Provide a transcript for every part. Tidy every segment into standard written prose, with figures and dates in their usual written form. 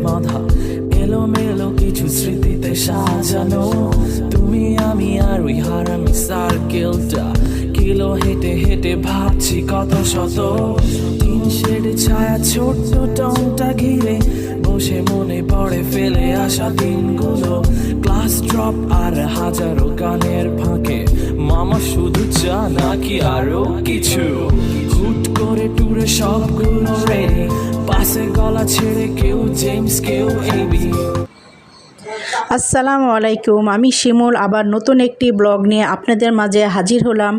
বাঁধা এলোমেলো কিছু স্মৃতিতে সাজানো। তুমি আমি আর ওই হারামি সার্কেলটা, কিলো হেঁটে হেঁটে ভাবছি কত শত। তিন শেড ছায়া ছোট্ট টংটা ঘিরে বসে মনে পড়ে ফেলে আসা দিনগুলো। ক্লাস ড্রপ আর হাজারো গানের ফাঁকে, মামা শুধু চা নাকি আরো কিছু। হুট করে টুরে সবগুলো রেডি, পাশে গলা ছেড়ে কেউ জেমস কেউ এবি। আসসালামু আলাইকুম, আমি শিমুল আবার নতুন একটি ব্লগ নিয়ে আপনাদের মাঝে হাজির হলাম।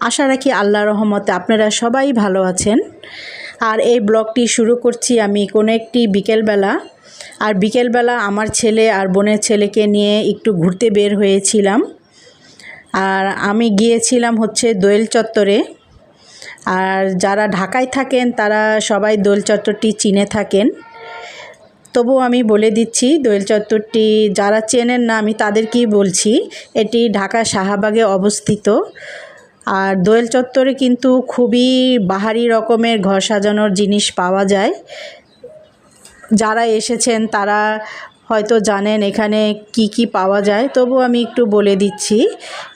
আশা রাখি আল্লাহর রহমতে আপনারা সবাই ভালো আছেন। আর এই ব্লগটি শুরু করছি আমি কোনো একটি বিকেলবেলা। আর বিকেলবেলা আমার ছেলে আর বোনের ছেলেকে নিয়ে একটু ঘুরতে বের হয়েছিলাম। আর আমি গিয়েছিলাম হচ্ছে দোয়েল চত্বরে। আর যারা ঢাকায় থাকেন তারা সবাই দোয়েল চত্বরটি চিনে থাকেন। তবুও আমি বলে দিচ্ছি, দোয়েল চত্বরটি যারা চেনেন না আমি তাদেরকেই বলছি, এটি ঢাকা শাহবাগে অবস্থিত। আর দোয়েল চত্বরে কিন্তু খুবই বাহারি রকমের ঘর সাজানোর জিনিস পাওয়া যায়। যারা এসেছেন তারা হয়তো জানেন এখানে কি কি পাওয়া যায়, তবু আমি একটু বলে দিচ্ছি।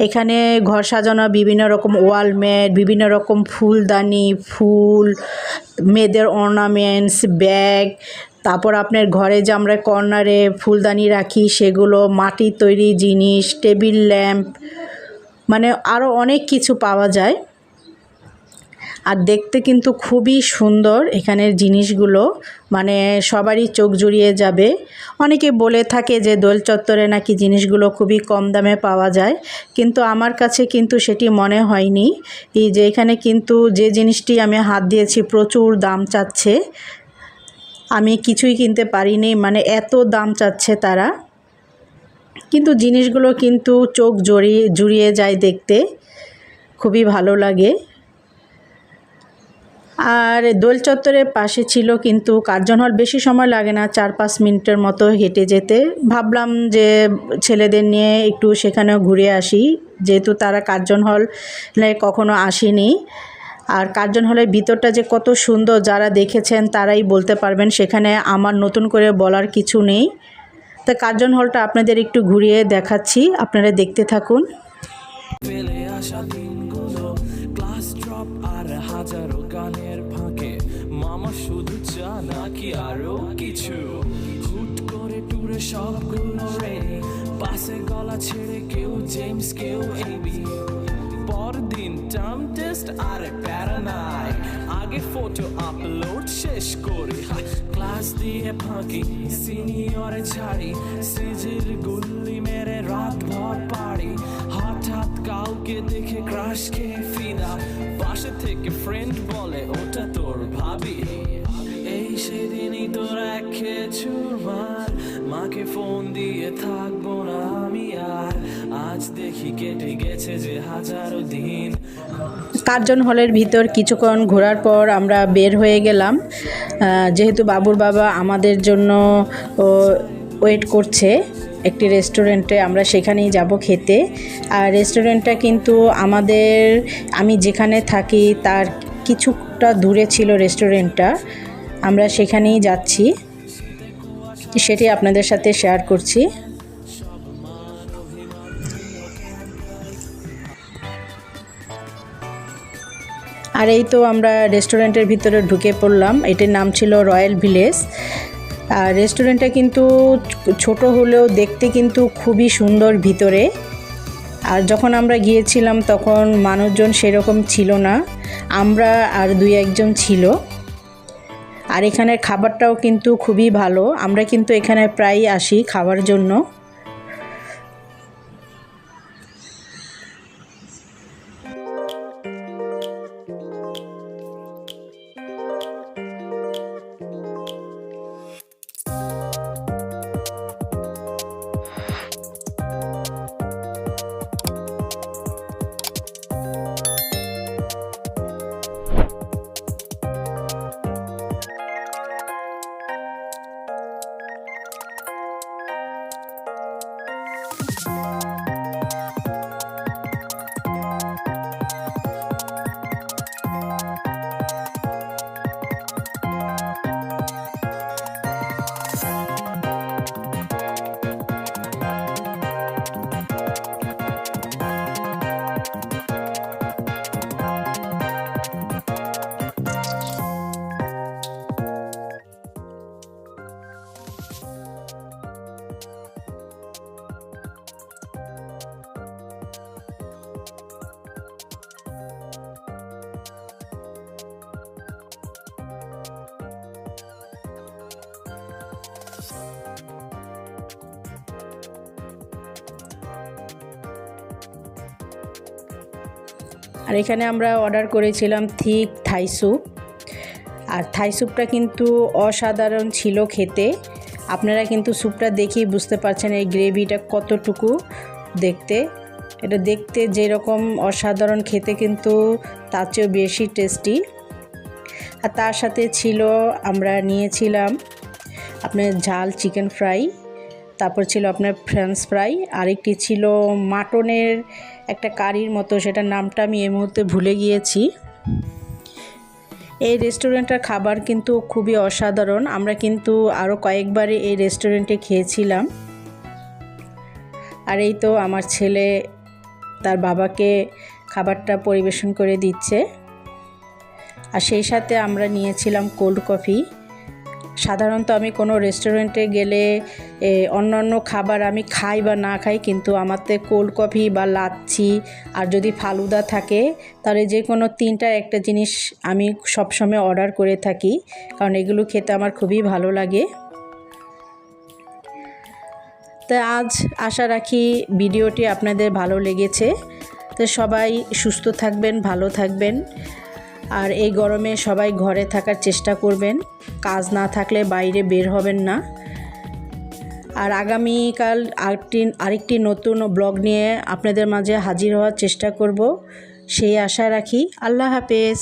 এখানে ঘর সাজানো বিভিন্ন রকম ওয়ালমেট, বিভিন্ন রকম ফুলদানি, ফুল, মেয়েদের অর্নামেন্টস, ব্যাগ, তারপর আপনার ঘরে যে আমরা কর্নারে ফুলদানি রাখি সেগুলো, মাটির তৈরি জিনিস, টেবিল ল্যাম্প, মানে আরও অনেক কিছু পাওয়া যায়। আর দেখতে কিন্তু খুবই সুন্দর এখানের জিনিসগুলো, মানে সবারই চোখ জুড়িয়ে যাবে। অনেকে বলে থাকে যে দোয়েল চত্বরে নাকি জিনিসগুলো খুবই কম দামে পাওয়া যায়, কিন্তু আমার কাছে কিন্তু সেটি মনে হয়নি। এই যে এখানে কিন্তু যে জিনিসটি আমি হাত দিয়েছি প্রচুর দাম চাচ্ছে, আমি কিছুই কিনতে পারিনি, মানে এত দাম চাচ্ছে তারা। কিন্তু জিনিসগুলো কিন্তু চোখ জুড়িয়ে যায়, দেখতে খুবই ভালো লাগে। আর দোয়েল চত্বরের পাশে ছিল কিন্তু কার্জন হল, বেশি সময় লাগে না, 4-5 মিনিটের মতো হেঁটে যেতে। ভাবলাম যে ছেলেদের নিয়ে একটু সেখানেও ঘুরে আসি, যেহেতু তারা কার্জন হলে কখনো আসেনি। আর কার্জন হলের ভিতরটা যে কত সুন্দর, যারা দেখেছেন তারাই বলতে পারবেন, সেখানে আমার নতুন করে বলার কিছু নেই। তা কার্জন হলটা আপনাদের একটু ঘুরিয়ে দেখাচ্ছি, আপনারা দেখতে থাকুন। ফেলে আসা দিনগুলো, ক্লাস ড্রপ আর হাজারো গানের ফাঁকে, মামা শুধু চা নাকি আরো কিছু। হুট করে টুরে সবগুলো রেডি, পাশে গলা ছেড়ে কেউ জেমস কেউ এবি। পরদিন টার্ম টেস্ট আর প্যারা নাই, আগে ফটো আপলোড শেষ করি, ক্লাস দিয়ে ফাঁকি সিনিয়রে ছাড়ি, সিজির গুল্লি মেরে রাত ভর পাড়ি। হঠাৎ কাউকে দেখে ক্রাশ খেয়ে ফিদা, পাশে থেকে ফ্রেন্ড বলে ওটা তোর ভাবি। এই সেদিনই তোর এক চুরমার, মাকে ফোন দিয়ে থাকবো না আমি আর, আজ দেখি কেটে গেছে যে হাজারো দিন। কার্জন হলের ভিতর কিছুক্ষণ ঘোরার পর আমরা বের হয়ে গেলাম, যেহেতু বাবুর বাবা আমাদের জন্য ওয়েট করছে একটি রেস্টুরেন্টে, আমরা সেখানেই যাব খেতে। আর রেস্টুরেন্টটা কিন্তু আমি যেখানে থাকি তার কিছুটা দূরে ছিল রেস্টুরেন্টটা, আমরা সেখানেই যাচ্ছি, সেটি আপনাদের সাথে শেয়ার করছি। আর এই তো আমরা রেস্টুরেন্টের ভিতরে ঢুকে পড়লাম, এটির নাম ছিল রয়্যাল ভিলেজ। আর রেস্টুরেন্টটা কিন্তু ছোট হলেও দেখতে কিন্তু খুবই সুন্দর ভিতরে। আর যখন আমরা গিয়েছিলাম তখন মানুষজন সেরকম ছিল না, আমরা আর 2-1 জন ছিল। আর এখানের খাবারটাও কিন্তু খুবই ভালো, আমরা কিন্তু এখানে প্রায়ই আসি খাওয়ার জন্য। আর এখানে আমরা অর্ডার করেছিলাম থিক থাই স্যুপ। আর থাই স্যুপটা কিন্তু অসাধারণ ছিল খেতে। আপনারা কিন্তু স্যুপটা দেখেই বুঝতে পারছেন এই গ্রেভিটা কতটুকু দেখতে। এটা দেখতে যেরকম অসাধারণ, খেতে কিন্তু তার চেয়েও বেশি টেস্টি। আর তার সাথে ছিল, আমরা নিয়েছিলাম আপনার ঝাল চিকেন ফ্রাই, তারপর ছিল আপনার ফ্রেঞ্চ ফ্রাই, আরেকটি ছিল মাটনের একটা কারির মতো, সেটার নামটা আমি এই মুহূর্তে ভুলে গিয়েছি। এই রেস্টুরেন্টের খাবার কিন্তু খুবই অসাধারণ। আমরা কিন্তু আরও কয়েকবারই এই রেস্টুরেন্টে খেয়েছিলাম। আর এই তো আমার ছেলে তার বাবাকে খাবারটা পরিবেশন করে দিচ্ছে। আর সেই সাথে আমরা নিয়েছিলাম কোল্ড কফি। সাধারণত আমি কোনো রেস্টুরেন্টে গেলে অন্যান্য খাবার আমি খাই বা না খাই, কিন্তু আমাতে কোল্ড কফি বা লাচ্ছি আর যদি ফালুদা থাকে, তাহলে যে কোনো তিনটার একটা জিনিস আমি সবসময় অর্ডার করে থাকি, কারণ এগুলো খেতে আমার খুবই ভালো লাগে। তো আজ আশা রাখি ভিডিওটি আপনাদের ভালো লেগেছে। তো সবাই সুস্থ থাকবেন, ভালো থাকবেন। আর এই গরমে সবাই ঘরে থাকার চেষ্টা করবেন, কাজ না থাকলে বাইরে বের হবেন না। আর আগামীকাল আরেকটি নতুন ব্লগ নিয়ে আপনাদের মাঝে হাজির হওয়ার চেষ্টা করব, সেই আশা রাখি। আল্লাহ হাফেজ।